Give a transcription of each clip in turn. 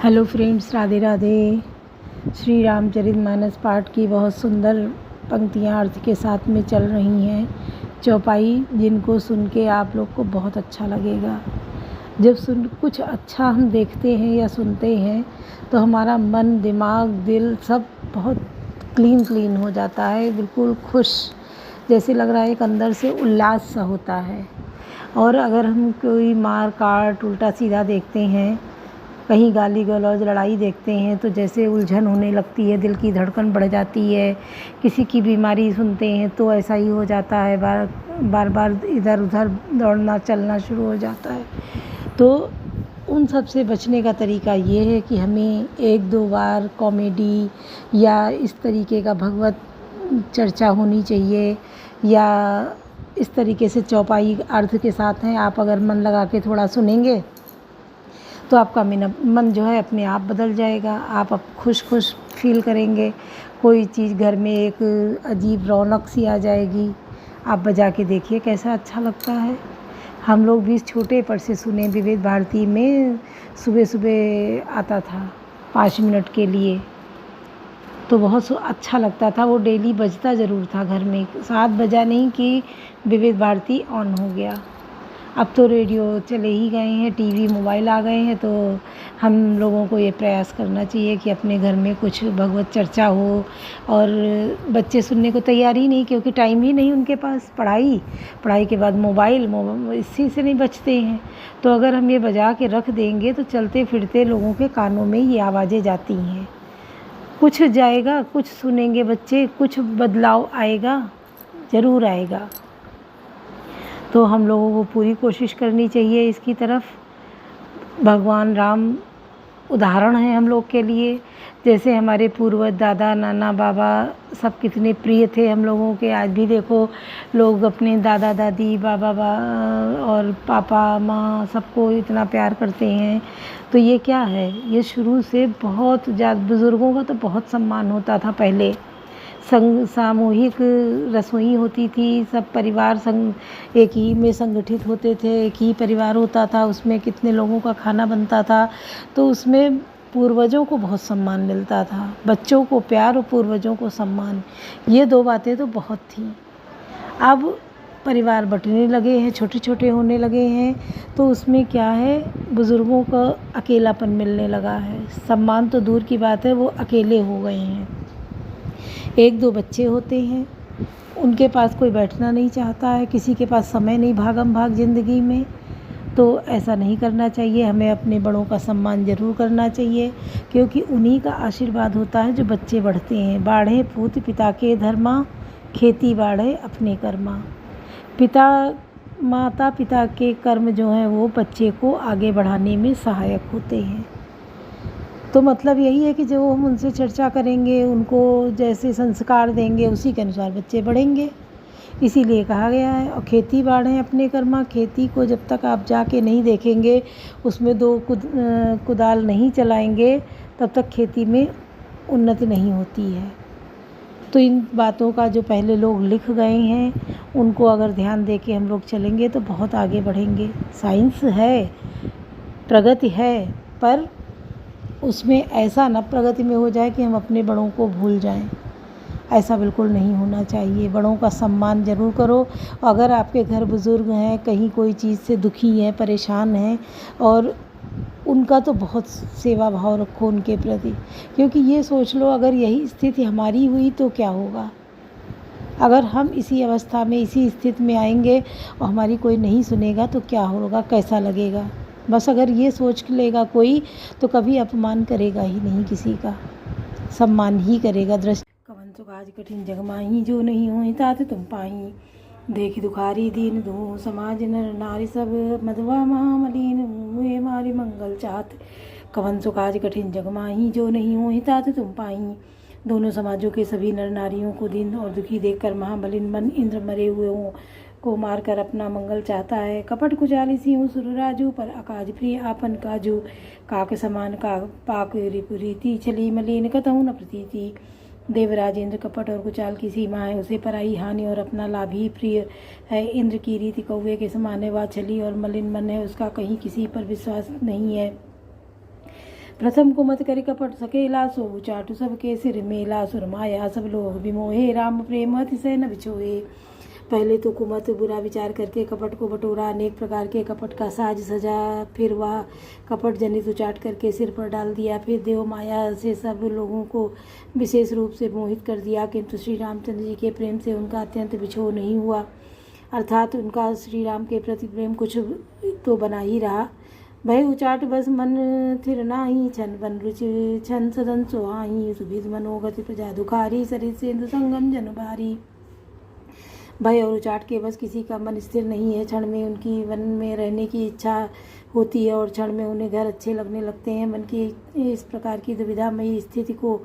Hello friends, Radhe Radhe. Shri Ramcharitmanas पाठ की बहुत सुंदर पंक्तियाँ अर्थ के साथ में चल रही हैं। चौपाई जिनको सुन के आप लोग को बहुत अच्छा लगेगा। जब कुछ अच्छा हम देखते हैं या सुनते हैं तो हमारा मन, दिमाग, दिल सब बहुत क्लीन हो जाता है, बिल्कुल खुश, जैसे लग रहा है एक अंदर से उल्लास सा होता है। और अगर हम कोई मार काट, उल्टा सीधा देखते हैं, कहीं गाली गलौज, लड़ाई देखते हैं तो जैसे उलझन होने लगती है, दिल की धड़कन बढ़ जाती है। किसी की बीमारी सुनते हैं तो ऐसा ही हो जाता है, बार बार इधर उधर दौड़ना चलना शुरू हो जाता है। तो उन सब से बचने का तरीका ये है कि हमें एक दो बार कॉमेडी या इस तरीके का भगवत चर्चा होनी चाहिए, या इस तरीके से चौपाई अर्थ के साथ हैं, आप अगर मन लगा के थोड़ा सुनेंगे तो आपका मन जो है अपने आप बदल जाएगा। आप अब खुश फील करेंगे। कोई चीज़ घर में एक अजीब रौनक सी आ जाएगी। आप बजा के देखिए कैसा अच्छा लगता है। हम लोग भी छोटे पर से सुने, विविध भारती में सुबह सुबह आता था 5 मिनट के लिए, तो बहुत अच्छा लगता था। वो डेली बजता ज़रूर था घर में, 7 बजा नहीं कि विविध भारती ऑन हो गया। अब तो रेडियो चले ही गए हैं, टीवी, मोबाइल आ गए हैं, तो हम लोगों को ये प्रयास करना चाहिए कि अपने घर में कुछ भगवत चर्चा हो। और बच्चे सुनने को तैयार ही नहीं, क्योंकि टाइम ही नहीं उनके पास। पढ़ाई के बाद मोबाइल, इसी से नहीं बचते हैं। तो अगर हम ये बजा के रख देंगे तो चलते फिरते लोगों के कानों में ये आवाज़ें जाती हैं। कुछ जाएगा, कुछ सुनेंगे बच्चे, कुछ बदलाव आएगा, ज़रूर आएगा। तो हम लोगों को पूरी कोशिश करनी चाहिए इसकी तरफ। भगवान राम उदाहरण हैं हम लोग के लिए। जैसे हमारे पूर्वज, दादा, नाना, बाबा सब कितने प्रिय थे हम लोगों के। आज भी देखो लोग अपने दादा दादी, बाबा और पापा माँ सबको इतना प्यार करते हैं। तो ये क्या है, ये शुरू से बहुत ज़्यादा बुज़ुर्गों का तो बहुत सम्मान होता था पहले। सामूहिक रसोई होती थी, सब परिवार एक ही में संगठित होते थे, एक ही परिवार होता था, उसमें कितने लोगों का खाना बनता था। तो उसमें पूर्वजों को बहुत सम्मान मिलता था, बच्चों को प्यार और पूर्वजों को सम्मान, ये 2 बातें तो बहुत थी। अब परिवार बंटने लगे हैं, छोटे छोटे होने लगे हैं, तो उसमें क्या है, बुज़ुर्गों का अकेलापन मिलने लगा है। सम्मान तो दूर की बात है, वो अकेले हो गए हैं। 1-2 बच्चे होते हैं, उनके पास कोई बैठना नहीं चाहता है, किसी के पास समय नहीं, भागम भाग ज़िंदगी में। तो ऐसा नहीं करना चाहिए। हमें अपने बड़ों का सम्मान ज़रूर करना चाहिए, क्योंकि उन्हीं का आशीर्वाद होता है जो बच्चे बढ़ते हैं। बाढ़े पूत पिता के धर्मा, खेती बाढ़े अपने कर्मा। माता पिता के कर्म जो हैं वो बच्चे को आगे बढ़ाने में सहायक होते हैं। तो मतलब यही है कि जो हम उनसे चर्चा करेंगे, उनको जैसे संस्कार देंगे, उसी के अनुसार बच्चे बढ़ेंगे। इसीलिए कहा गया है। और खेती बाढ़ें अपने कर्मा, खेती को जब तक आप जाके नहीं देखेंगे, उसमें 2 कुदाल नहीं चलाएंगे, तब तक खेती में उन्नति नहीं होती है। तो इन बातों का जो पहले लोग लिख गए हैं, उनको अगर ध्यान दे के हम लोग चलेंगे तो बहुत आगे बढ़ेंगे। साइंस है, प्रगति है, पर उसमें ऐसा न प्रगति में हो जाए कि हम अपने बड़ों को भूल जाएं। ऐसा बिल्कुल नहीं होना चाहिए। बड़ों का सम्मान ज़रूर करो। अगर आपके घर बुज़ुर्ग हैं, कहीं कोई चीज़ से दुखी हैं, परेशान हैं, और उनका तो बहुत सेवा भाव रखो उनके प्रति, क्योंकि ये सोच लो अगर यही स्थिति हमारी हुई तो क्या होगा। अगर हम इसी अवस्था में, इसी स्थिति में आएंगे और हमारी कोई नहीं सुनेगा तो क्या होगा, कैसा लगेगा। बस अगर ये सोच लेगा कोई, तो कभी अपमान करेगा ही नहीं किसी का, सम्मान ही करेगा। कवन सुख आज कठिन जग माही, जो नहीं हो तात तुम पाही। देखी दुखारी दीन दो, समाज नर नारी सब, मधवा महामलिन हुए मारी मंगल चात। कवन सुख आज कठिन जग माही, जो नहीं हो तात तुम पाही। दोनों समाजों के सभी नर नारियों को दीन और दुखी देखकर महामलिन मन इंद्र मरे हुए को मारकर अपना मंगल चाहता है। कपट कुचाली सी हूँ सुरराजू, पर अकाज प्रिय आपन काजू। काक समान का पाक रिपुरीति, चली मलिन कतहु न प्रतीति। देवराज इंद्र कपट और कुचाल की सीमा है, उसे पराई हानि और अपना लाभ ही प्रिय है। इंद्र की रीति कौवे के समान है, वह छली और मलिन मन है, उसका कहीं किसी पर विश्वास नहीं है। प्रथम कुमत करि कपट सकेला, सो चाटु सबके सिर मेला। सुरमाया सब लोग विमोहे, राम प्रेम अतिशय न बिछोहे। पहले तो कुमत बुरा विचार करके कपट को बटोरा, अनेक प्रकार के कपट का साज सजा, फिर वह कपट जनित उचाट करके सिर पर डाल दिया। फिर देव माया से सब लोगों को विशेष रूप से मोहित कर दिया, किंतु श्री रामचंद्र जी के प्रेम से उनका अत्यंत बिछोह नहीं हुआ, अर्थात उनका श्री राम के प्रति प्रेम कुछ तो बना ही रहा। भय उचाट बस मन थिर नाही, छन बन रुचि छन सदन सोहाई। सुभिद मनोगति प्रजा दुखारी, सरित सेंधु संगम जन भारी। भय और उचाट के बस किसी का मन स्थिर नहीं है। क्षण में उनकी वन में रहने की इच्छा होती है और क्षण में उन्हें घर अच्छे लगने लगते हैं। मन की इस प्रकार की दुविधामयी स्थिति को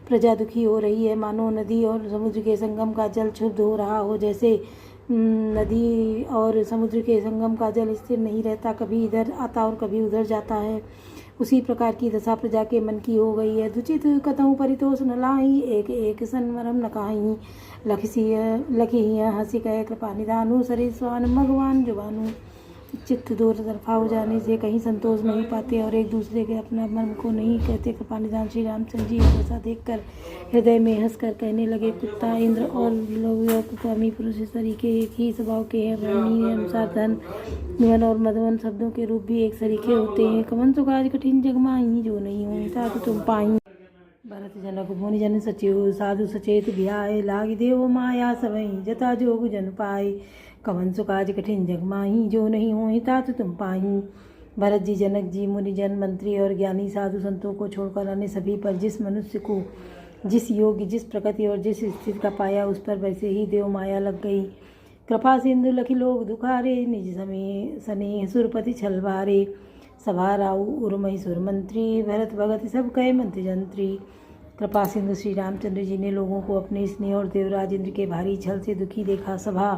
प्रजा दुखी हो रही है, मानो नदी और समुद्र के संगम का जल क्षुब्ध हो रहा हो। जैसे नदी और समुद्र के संगम का जल स्थिर नहीं रहता, कभी इधर आता और कभी उधर जाता है, उसी प्रकार की दशा प्रजा के मन की हो गई है। दुचित कतहु परितोष न लाही, एक एक संवरम न काहीं। लखिया हंसी कहे कृपा निदानु, सरित स्वान भगवान जुबानु। चित्त दूर तरफा हो जाने से कहीं संतोष नहीं पाते और एक दूसरे के अपना मन को नहीं कहते। कृपा निदान श्री रामचंद्र जी ऐसा देखकर हृदय में हंसकर कहने लगे, कुत्ता इंद्र और लोककामी पुरुष इस तरीके एक ही स्वभाव के हैं। वर्णनीय अनुसार धन निवन और मधुवन शब्दों के रूप भी एक सरीखे होते हैं। कमन सुकाज कठिन जगमाही, जो नहीं हो तात तुम पाई। भरत जनक मुनि जन सचिव, साधु सचेत भियाए, लागी देव माया सबई, जता जोग जन पाए। कवन सुकाज कठिन जगमाही, जो नहीं हो तात तुम पाई। भरत जी, जनक जी, मुनिजन, मंत्री और ज्ञानी साधु संतों को छोड़कर अन्य सभी पर जिस मनुष्य को जिस योग्य, जिस प्रकृति और जिस स्थिति का पाया, उस पर वैसे ही देव माया लग गई। कृपा सिंधु लखी लोग दुखारे, निज समय सने सुरपति छलवारे। सभा राउ उर्मही सुर मंत्री, भरत भगत सब कहे मंत्री जंत्री। कृपा सिंधु श्री रामचंद्र जी ने लोगों को अपने स्नेह और देवराज इंद्र के भारी छल से दुखी देखा। सभा,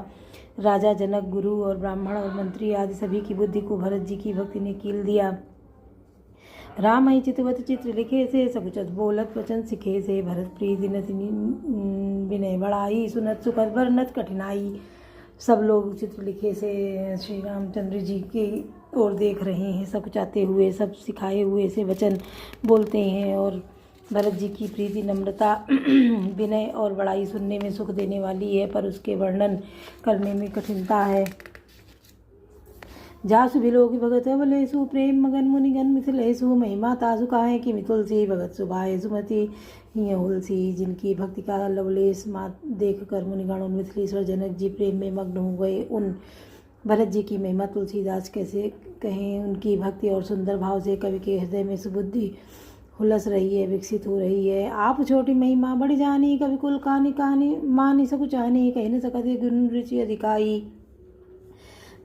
राजा, जनक, गुरु और ब्राह्मण और मंत्री आदि सभी की बुद्धि को भरत जी की भक्ति ने कील दिया। राम ही चितवत चित्र लिखे से, सकुचत बोलत वचन सिखे से। भरत प्रीति नति विनय बढ़ाई, सुनत सुखद वर्णत कठिनाई। सब लोग चित्र लिखे से श्री रामचंद्र जी की ओर देख रहे हैं, सकुचाते हुए, सब सिखाए हुए से वचन बोलते हैं। और भरत जी की प्रीति, नम्रता, विनय और बड़ाई सुनने में सुख देने वाली है, पर उसके वर्णन करने में कठिनता है। जासु बिलोक भगत अवलेसु, प्रेम मगन मुनिगन मिथिलेसु। महिमा तासु काहे कि तुलसी, भगत सुभाए सुमति हिय हुलसी। जिनकी भक्ति का लवलेस मात देख कर मुनिगण और मिथिलेश्वर जनक जी प्रेम में मग्न हो गए। उन भरत जी की महिमा तुलसीदास कैसे कहें। उनकी भक्ति और सुंदर भाव से कवि के हृदय में सुबुद्धि हुलस रही है, विकसित हो रही है। आप छोटी महिमा बड़ी जानी, कवि कुल कहानी कहानी मानी सकुचानी। कह न सकते गुण रुचि अधिकाई,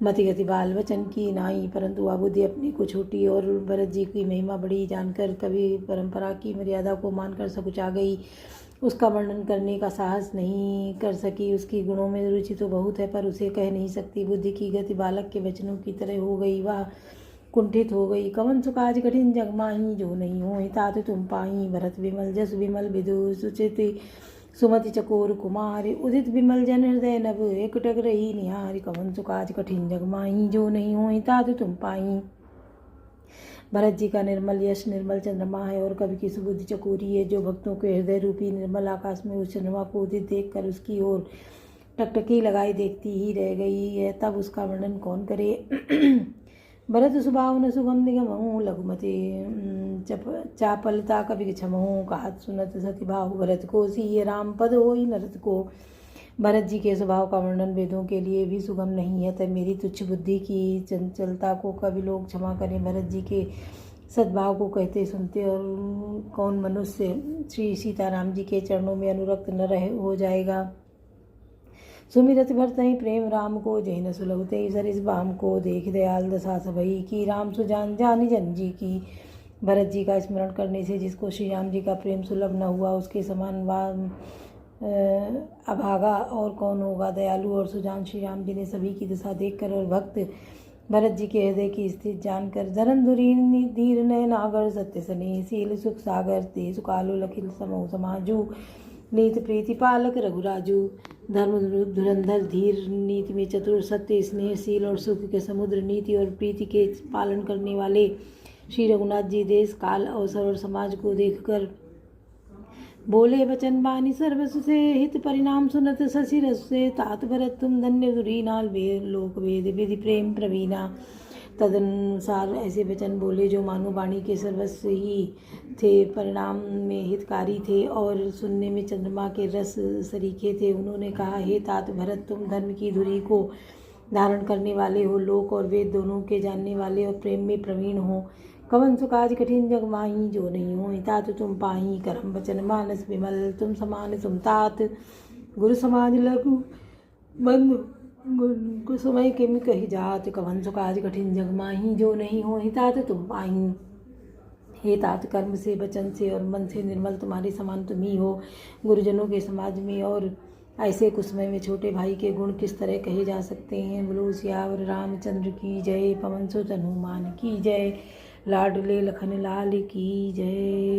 मति गति बाल वचन की नाई। परंतु वह बुद्धि अपनी को छोटी और भरत जी की महिमा बड़ी जानकर कवि परंपरा की मर्यादा को मानकर सकुचा गई। उसका वर्णन करने का साहस नहीं कर सकी। उसकी गुणों में रुचि तो बहुत है, पर उसे कह नहीं सकती। बुद्धि की गति बालक के वचनों की तरह हो गई, वह कुंठित हो गई। कवन सुकाज कठिन जगमाही, जो नहीं हो तात तुम पाई। भरत विमल जस विमल विदु, सुचिति सुमति चकोर कुमार। उदित विमल जन हृदय नभ, एकटक रही निहार। कवन सुकाज कठिन जगमाही, जो नहीं हो तात तुम पाई। भरत जी का निर्मल यश निर्मल चंद्रमा है और कवि की सुबुद्धि चकोरी है, जो भक्तों के हृदय रूपी निर्मल आकाश में उस चंद्रमा को उदित देखकर उसकी ओर टकटकी लगाई देखती ही रह गई है। तब उसका वर्णन कौन करे। भरत सुभाव न सुगम निगमहूँ, लघुमति चापलता कवि क्षमहूँ। कहत सुनत सति भाव, भरत को सी राम पद होई नरत को। भरत जी के स्वभाव का वर्णन वेदों के लिए भी सुगम नहीं है, तब मेरी तुच्छ बुद्धि की चंचलता को कवि लोग क्षमा करें। भरत जी के सद्भाव को कहते सुनते और कौन मनुष्य श्री सीताराम जी के चरणों में अनुरक्त न रहे हो जाएगा। सुमिरत भरतहि प्रेम राम को, जय न सुलभते सरिस बाम को। देख दयाल दशा सबई की, राम सुजान जानी जन जी की। भरत जी का स्मरण करने से जिसको श्री राम जी का प्रेम सुलभ न हुआ, उसके समान अभागा और कौन होगा। दयालु और सुजान श्री राम जी ने सभी की दशा देखकर और भक्त भरत जी के हृदय की स्थिति जानकर, धरन धुरीन धीर नयन नागर, सत्य स्नेह शील सुख सागर। ते सुकालु लखिल समो समाजू, नीत प्रीति पालक रघुराजू। धर्म धुरंधर धीर, नीति में चतुर, सत्य स्नेहशील और सुख के समुद्र, नीति और प्रीति के पालन करने वाले श्री रघुनाथ जी देश काल अवसर और समाज को देखकर बोले बचन बानी सर्वस से हित परिणाम सुनत शशि रस से तात भरत तुम धन्य दुरी नाल वेद लोक वेद विधि प्रेम प्रवीणा। तदनुसार ऐसे वचन बोले जो मानो वाणी के सर्वस्व ही थे, परिणाम में हितकारी थे और सुनने में चंद्रमा के रस सरीखे थे। उन्होंने कहा, हे तात भरत, तुम धर्म की धुरी को धारण करने वाले हो, लोक और वेद दोनों के जानने वाले और प्रेम में प्रवीण हो। कवन सुकाज कठिन जग माही जो नहीं हो, तात तुम पाही करम वचन मानस विमल। तुम समान तुम तात गुरु समाज लघु बंधु गुरु समय किम कही जात। कवन सुकाज कठिन जग माही जो नहीं हो, तात तुम पाही। हे तात, कर्म से वचन से और मन से निर्मल तुम्हारे समान तुम ही हो। गुरुजनों के समाज में और ऐसे कुसमय में छोटे भाई के गुण किस तरह कहे जा सकते हैं। बोलो सियावर रामचंद्र की जय, पवन सुत हनुमान की जय, लाडले लखन लाल की जय।